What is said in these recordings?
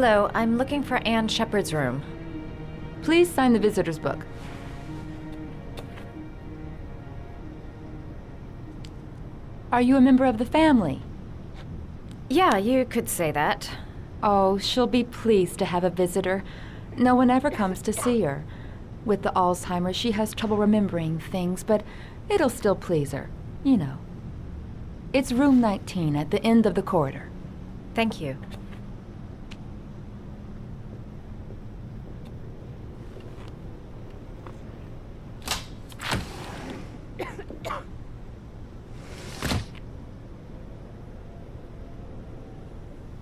Hello, I'm looking for Anne Shepard's room. Please sign the visitor's book. Are you a member of the family? Yeah, you could say that. Oh, she'll be pleased to have a visitor. No one ever comes to see her. With the Alzheimer's, she has trouble remembering things, but it'll still please her. You know. It's room 19 at the end of the corridor. Thank you.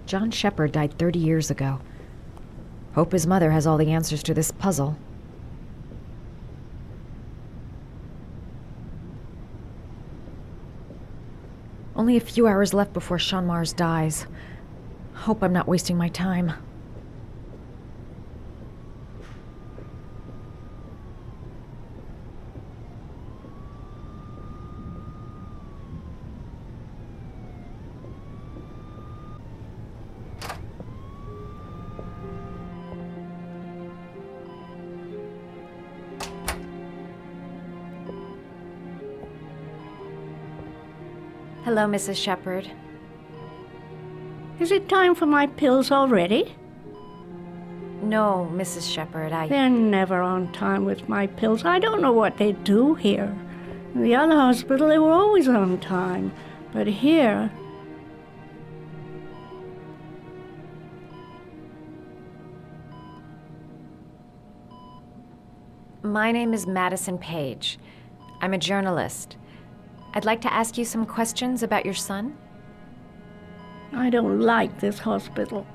John Shepard died 30 years ago. Hope his mother has all the answers to this puzzle. Only a few hours left before Sean Mars dies. Hope I'm not wasting my time. Hello, Mrs. Shepard. Is it time for my pills already? No, Mrs. Shepard, They're never on time with my pills. I don't know what they do here. In the other hospital, they were always on time. But here... My name is Madison Page. I'm a journalist. I'd like to ask you some questions about your son. I don't like this hospital.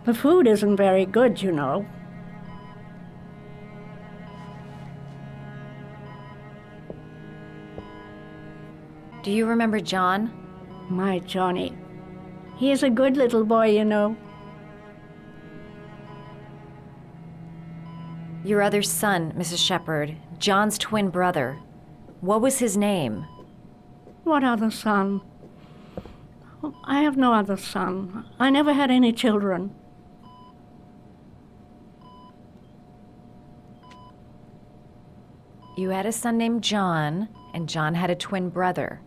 The food isn't very good, you know. Do you remember John? My Johnny. He is a good little boy, you know. Your other son, Mrs. Shepard, John's twin brother. What was his name? What other son? I have no other son. I never had any children. You had a son named John, and John had a twin brother.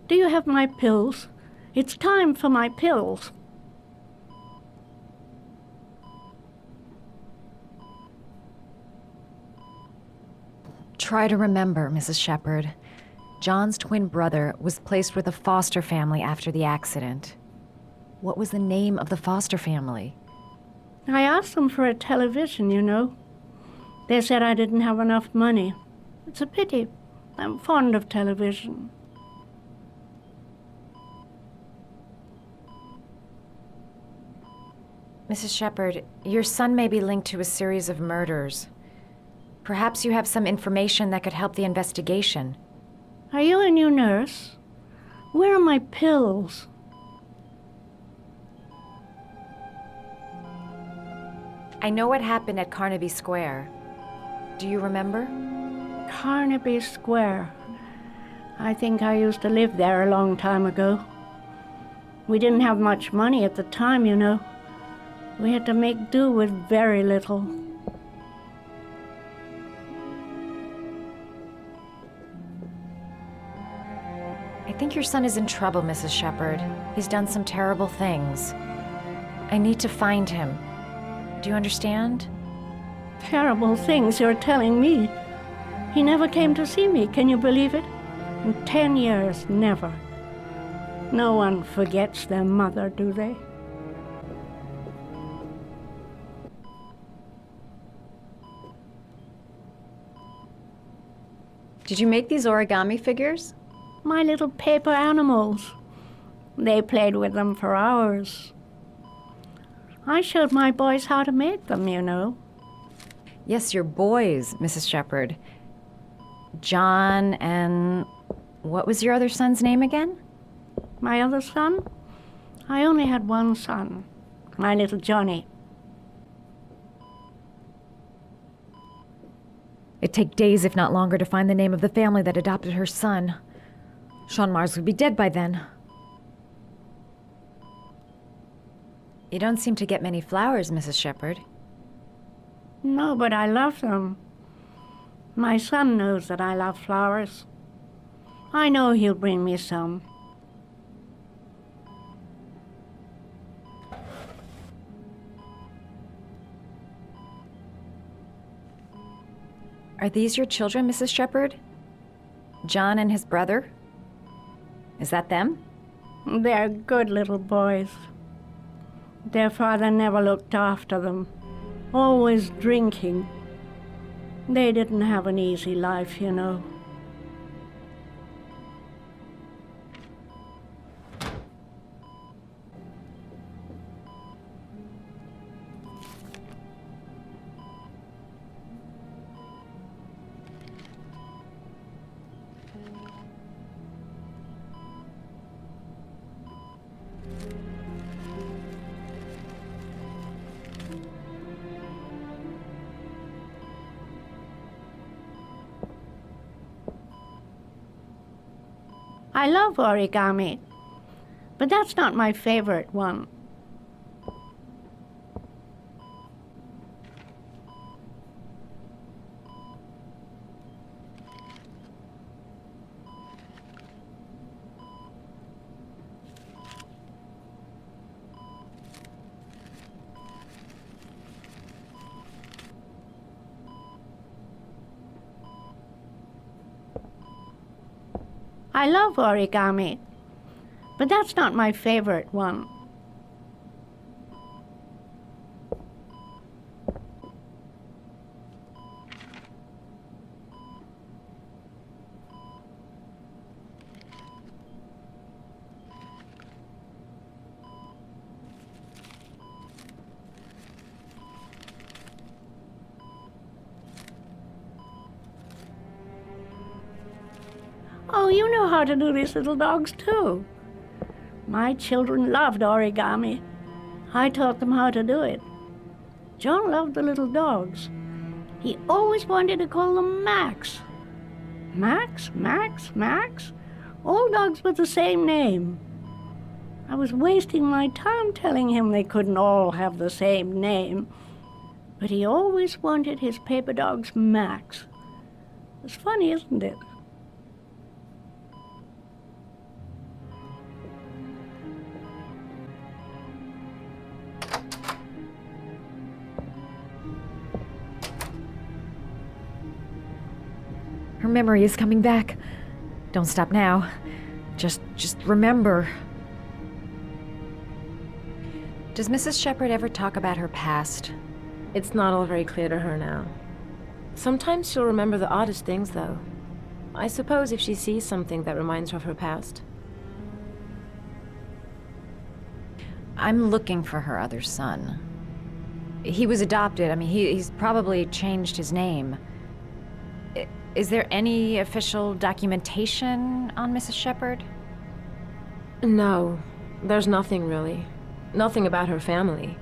Do you have my pills? It's time for my pills. Try to remember, Mrs. Shepard. John's twin brother was placed with a foster family after the accident. What was the name of the foster family? I asked them for a television, you know. They said I didn't have enough money. It's a pity. I'm fond of television. Mrs. Shepard, your son may be linked to a series of murders. Perhaps you have some information that could help the investigation. Are you a new nurse? Where are my pills? I know what happened at Carnaby Square. Do you remember? Carnaby Square. I think I used to live there a long time ago. We didn't have much money at the time, you know. We had to make do with very little. I think your son is in trouble, Mrs. Shepard. He's done some terrible things. I need to find him. Do you understand? Terrible things you're telling me. He never came to see me, can you believe it? In 10 years, never. No one forgets their mother, do they? Did you make these origami figures? My little paper animals. They played with them for hours. I showed my boys how to make them, you know. Yes, your boys, Mrs. Shepard. John and... what was your other son's name again? My other son? I only had one son, my little Johnny. It'd take days, if not longer, to find the name of the family that adopted her son. Sean Mars would be dead by then. You don't seem to get many flowers, Mrs. Shepherd. No, but I love them. My son knows that I love flowers. I know he'll bring me some. Are these your children, Mrs. Shepherd? John and his brother? Is that them? They're good little boys. Their father never looked after them, always drinking. They didn't have an easy life, you know. I love origami, but that's not my favorite one. I love origami, but that's not my favorite one. Oh, you know how to do these little dogs, too. My children loved origami. I taught them how to do it. John loved the little dogs. He always wanted to call them Max. Max, Max, Max? All dogs with the same name. I was wasting my time telling him they couldn't all have the same name. But he always wanted his paper dogs Max. It's funny, isn't it? Her memory is coming back. Don't stop now. Just remember. Does Mrs. Shepherd ever talk about her past? It's not all very clear to her now. Sometimes she'll remember the oddest things, though. I suppose if she sees something that reminds her of her past. I'm looking for her other son. He was adopted. I mean, he's probably changed his name. Is there any official documentation on Mrs. Shepherd? No, there's nothing really. Nothing about her family.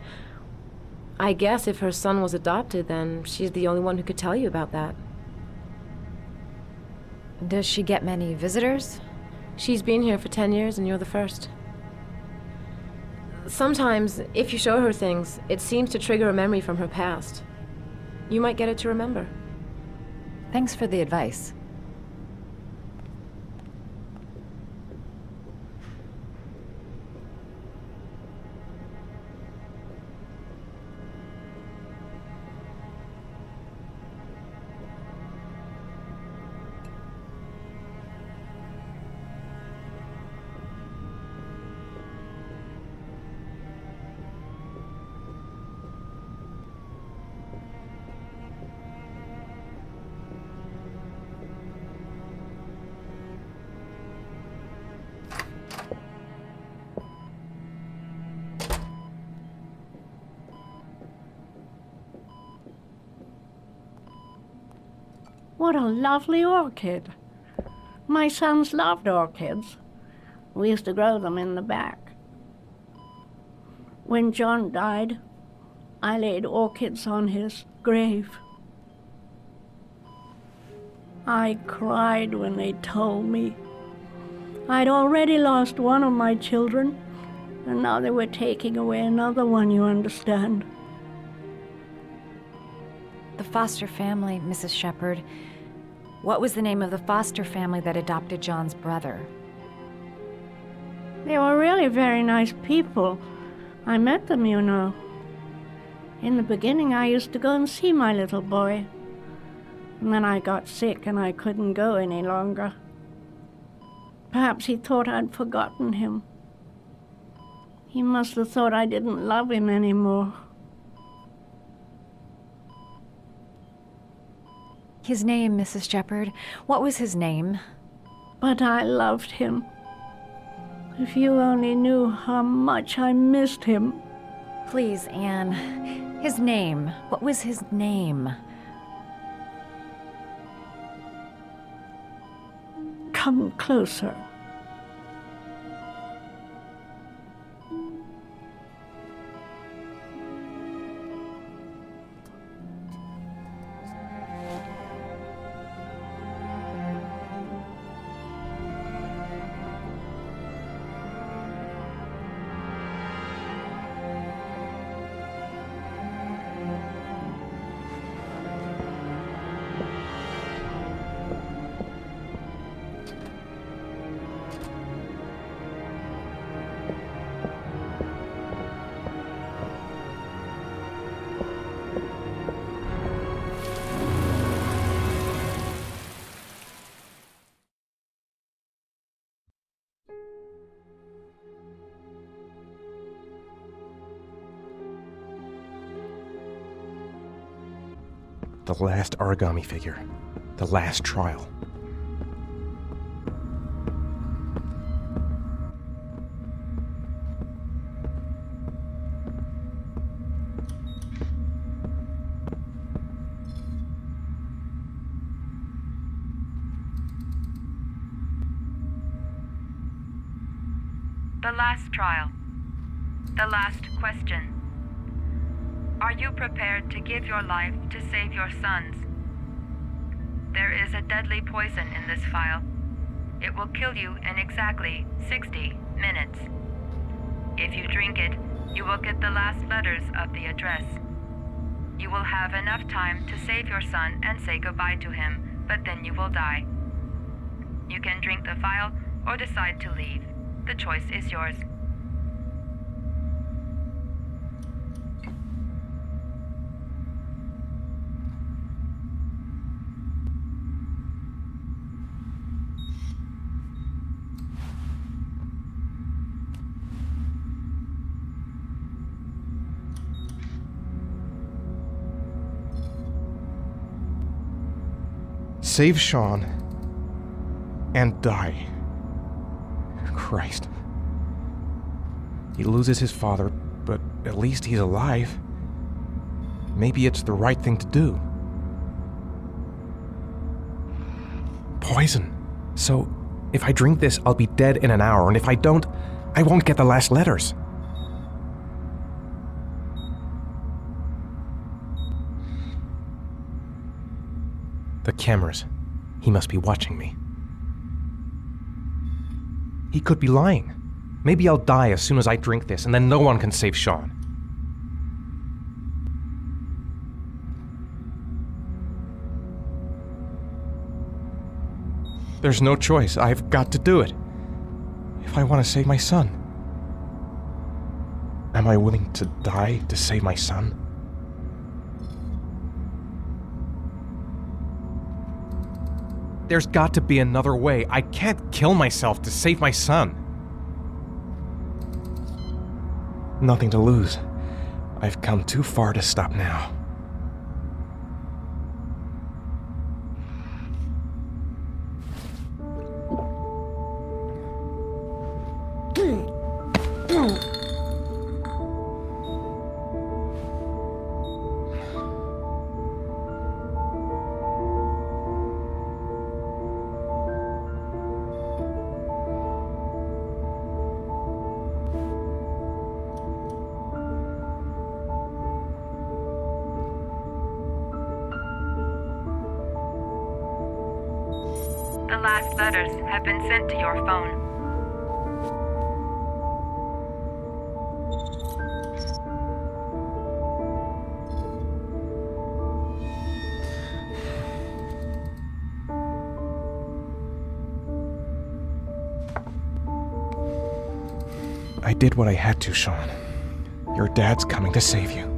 I guess if her son was adopted, then she's the only one who could tell you about that. Does she get many visitors? She's been here for 10 years and you're the first. Sometimes, if you show her things, it seems to trigger a memory from her past. You might get it to remember. Thanks for the advice. What a lovely orchid. My sons loved orchids. We used to grow them in the back. When John died, I laid orchids on his grave. I cried when they told me I'd already lost one of my children, And now they were taking away another one, you understand. The foster family, Mrs. Shepherd. What was the name of the foster family that adopted John's brother? They were really very nice people. I met them, you know. In the beginning, I used to go and see my little boy. And then I got sick and I couldn't go any longer. Perhaps he thought I'd forgotten him. He must have thought I didn't love him anymore. His name, Mrs. Shepherd. What was his name? But I loved him. If you only knew how much I missed him. Please, Anne. His name. What was his name? Come closer. The last origami figure. The last trial. The last trial. The last question. Are you prepared to give your life to save your sons? There is a deadly poison in this vial. It will kill you in exactly 60 minutes. If you drink it, you will get the last letters of the address. You will have enough time to save your son and say goodbye to him, but then you will die. You can drink the vial or decide to leave. The choice is yours. Save Sean and die. Christ. He loses his father, but at least he's alive. Maybe it's the right thing to do. Poison. So, if I drink this, I'll be dead in an hour, and if I don't, I won't get the last letters. The cameras. He must be watching me. He could be lying. Maybe I'll die as soon as I drink this, and then no one can save Sean. There's no choice. I've got to do it. If I want to save my son. Am I willing to die to save my son? There's got to be another way. I can't kill myself to save my son. Nothing to lose. I've come too far to stop now. The last letters have been sent to your phone. I did what I had to, Sean. Your dad's coming to save you.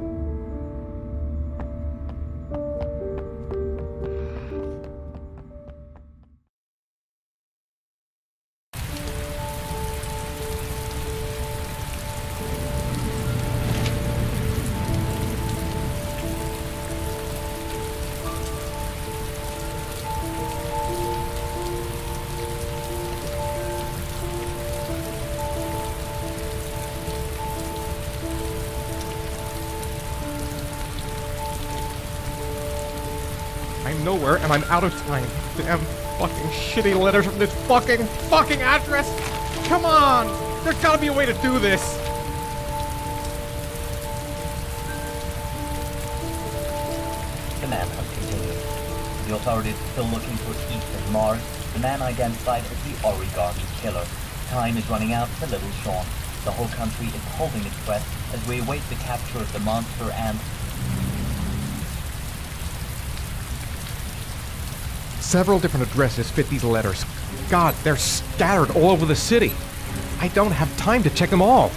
I'm nowhere and I'm out of time. Damn fucking shitty letters from this fucking address! Come on! There's gotta be a way to do this! The manhunt continues. The authorities are still looking for Ethan Mars, the man identified as the Origami Killer. Time is running out for little Sean. The whole country is holding its breath as we await the capture of the monster and... Several different addresses fit these letters. God, they're scattered all over the city. I don't have time to check them all.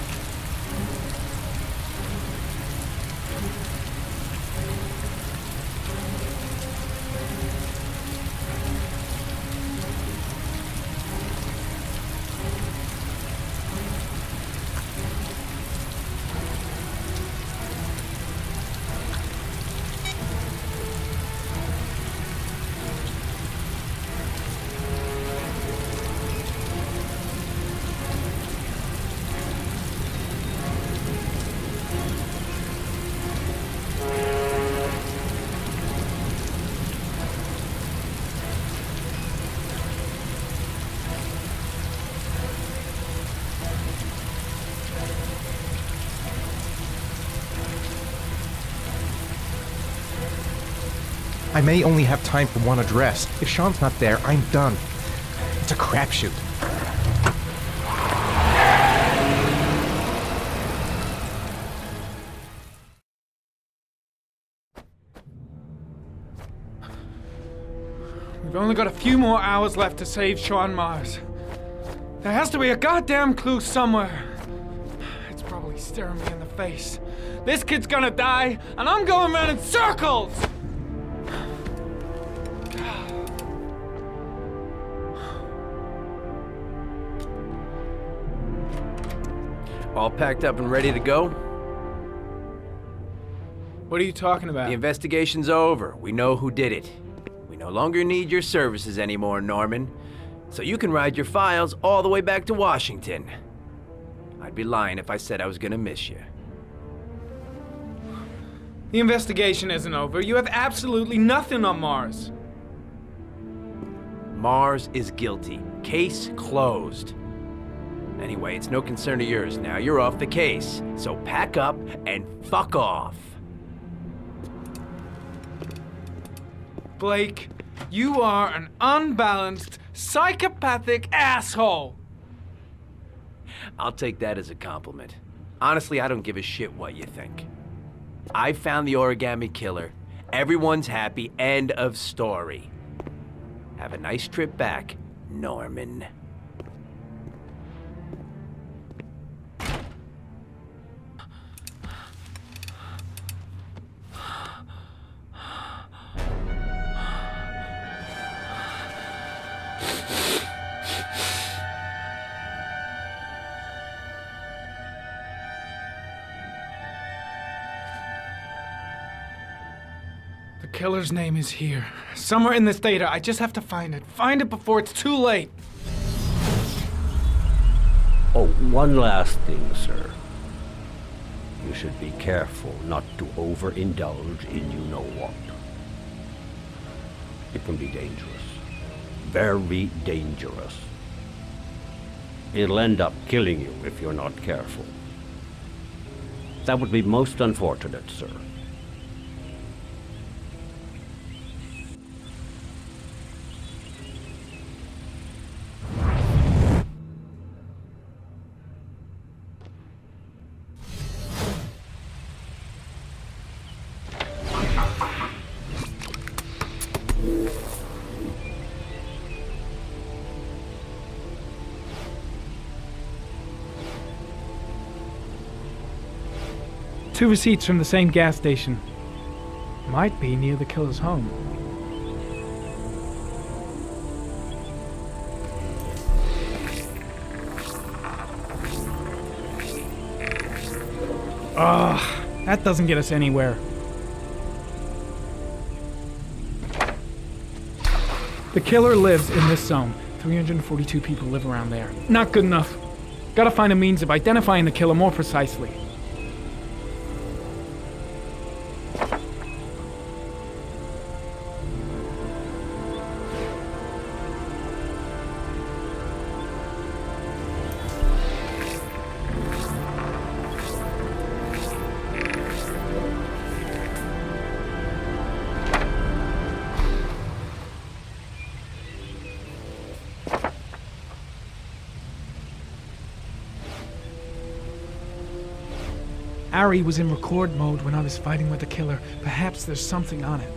I may only have time for one address. If Sean's not there, I'm done. It's a crapshoot. We've only got a few more hours left to save Sean Mars. There has to be a goddamn clue somewhere. It's probably staring me in the face. This kid's gonna die, and I'm going around in circles! All packed up and ready to go? What are you talking about? The investigation's over. We know who did it. We no longer need your services anymore, Norman. So you can ride your files all the way back to Washington. I'd be lying if I said I was gonna miss you. The investigation isn't over. You have absolutely nothing on Mars. Mars is guilty. Case closed. Anyway, it's no concern of yours now. You're off the case. So pack up and fuck off. Blake, you are an unbalanced, psychopathic asshole! I'll take that as a compliment. Honestly, I don't give a shit what you think. I found the Origami Killer. Everyone's happy. End of story. Have a nice trip back, Norman. The killer's name is here. Somewhere in this data. I just have to find it. Find it before it's too late. Oh, one last thing, sir. You should be careful not to overindulge in you-know-what. It can be dangerous. Very dangerous. It'll end up killing you if you're not careful. That would be most unfortunate, sir. 2 receipts from the same gas station. Might be near the killer's home. Ugh, that doesn't get us anywhere. The killer lives in this zone. 342 people live around there. Not good enough. Gotta find a means of identifying the killer more precisely. Ari was in record mode when I was fighting with the killer. Perhaps there's something on it.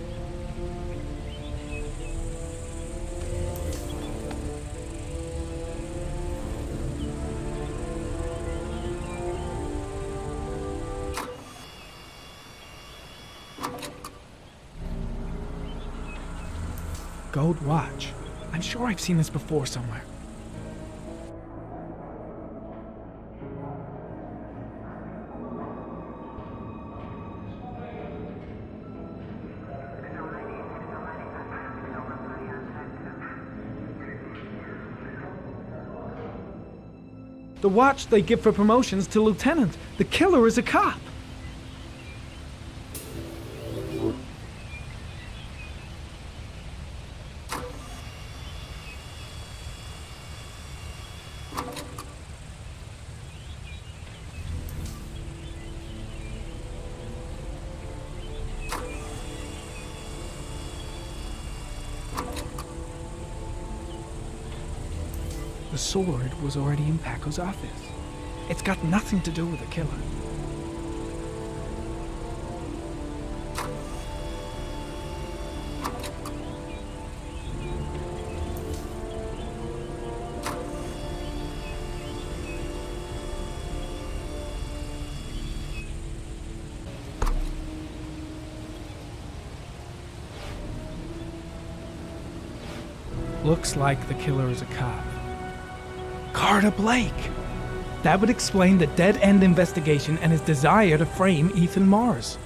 Gold watch. I'm sure I've seen this before somewhere. The watch they give for promotions to lieutenant. The killer is a cop. The sword was already in Paco's office. It's got nothing to do with the killer. Looks like the killer is a cop. Carter Blake! That would explain the dead-end investigation and his desire to frame Ethan Mars.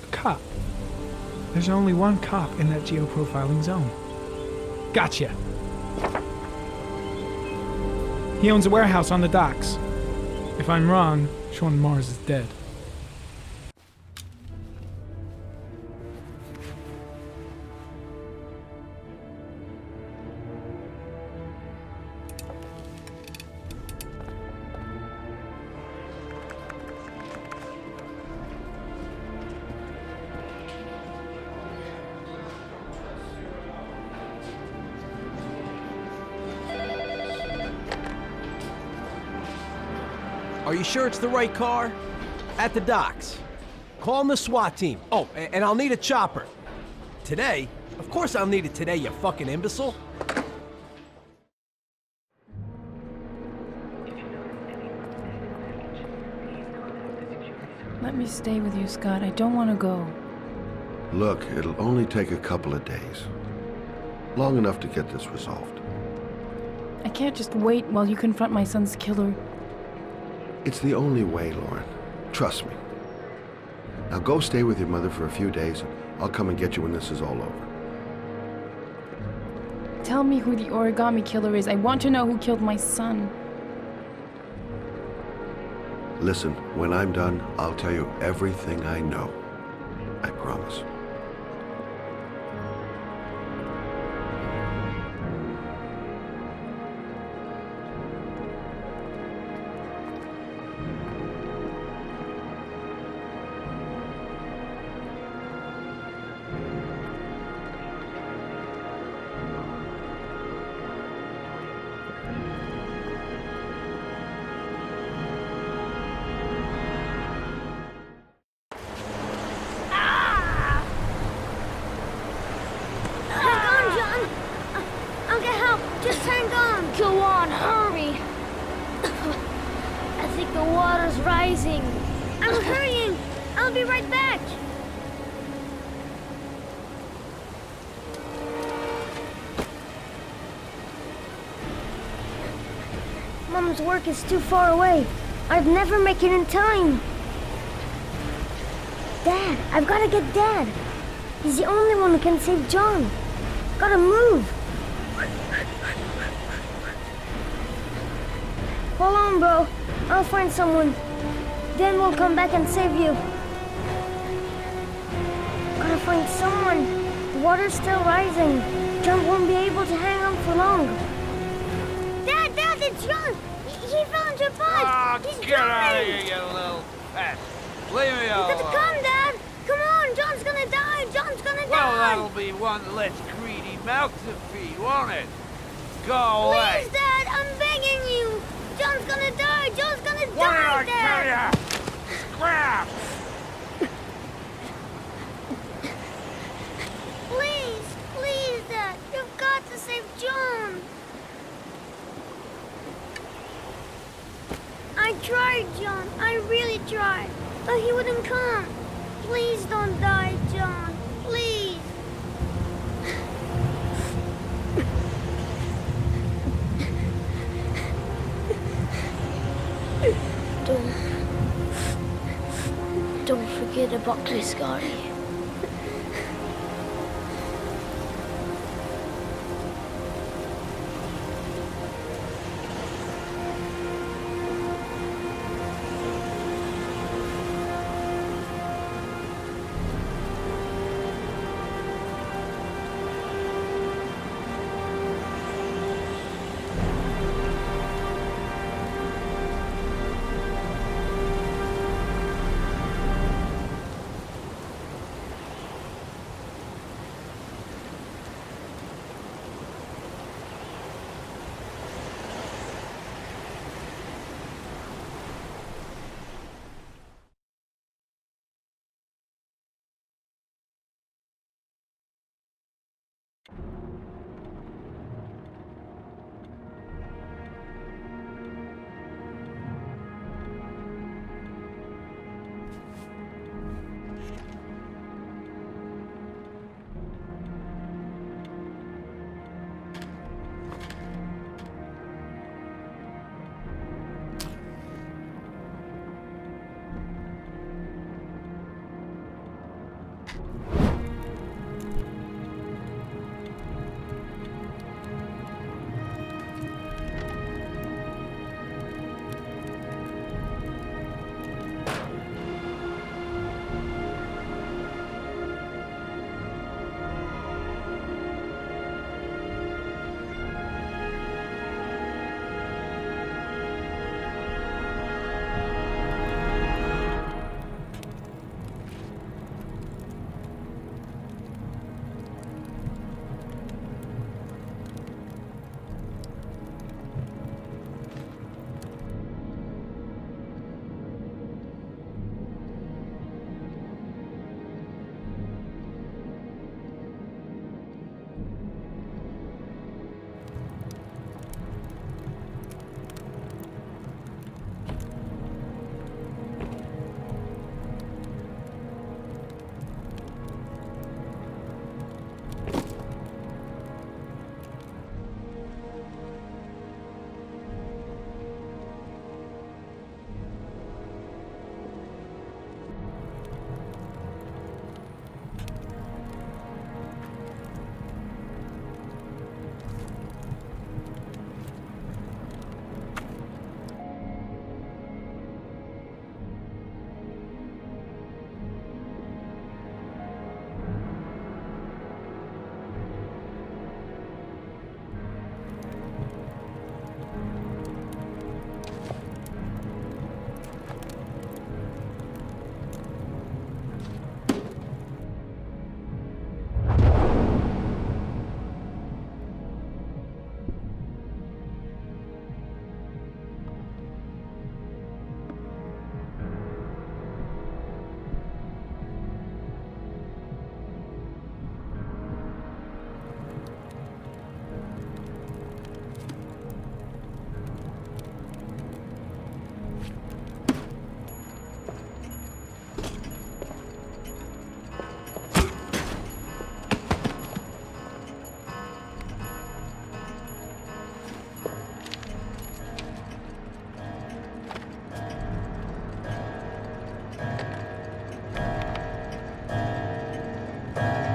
A cop. There's only one cop in that geoprofiling zone. Gotcha! He owns a warehouse on the docks. If I'm wrong, Sean Mars is dead. Are you sure it's the right car? At the docks. Call the SWAT team. Oh, and I'll need a chopper. Today? Of course I'll need it today, you fucking imbecile. Let me stay with you, Scott. I don't want to go. Look, it'll only take a couple of days. Long enough to get this resolved. I can't just wait while you confront my son's killer. It's the only way, Lauren. Trust me. Now go stay with your mother for a few days. I'll come and get you when this is all over. Tell me who the origami killer is. I want to know who killed my son. Listen, when I'm done, I'll tell you everything I know. I promise. on, hurry! I think the water's rising. I'm hurrying! I'll be right back! Mom's work is too far away. I'd never make it in time. Dad, I've got to get Dad. He's the only one who can save John. Gotta move. Hold on, bro. I'll find someone. Then we'll come back and save you. Gotta find someone. The water's still rising. John won't be able to hang on for long. Dad, it's John. He fell into a pond. He's get out of drowning. here, you little pest. Leave me You alone. got to come, Dad. Come on, John's gonna die. John's gonna Well, die. that'll be one less greedy mouth to feed, won't it? Go away. Please, Dad, I'm begging you. John's gonna die. John's gonna What did die, I Dad. tell ya? Scrap! Please, Dad. You've got to save John. I tried, John. I really tried. But he wouldn't come. Please don't die, John. Please. Don't forget about my Scotty. Bye.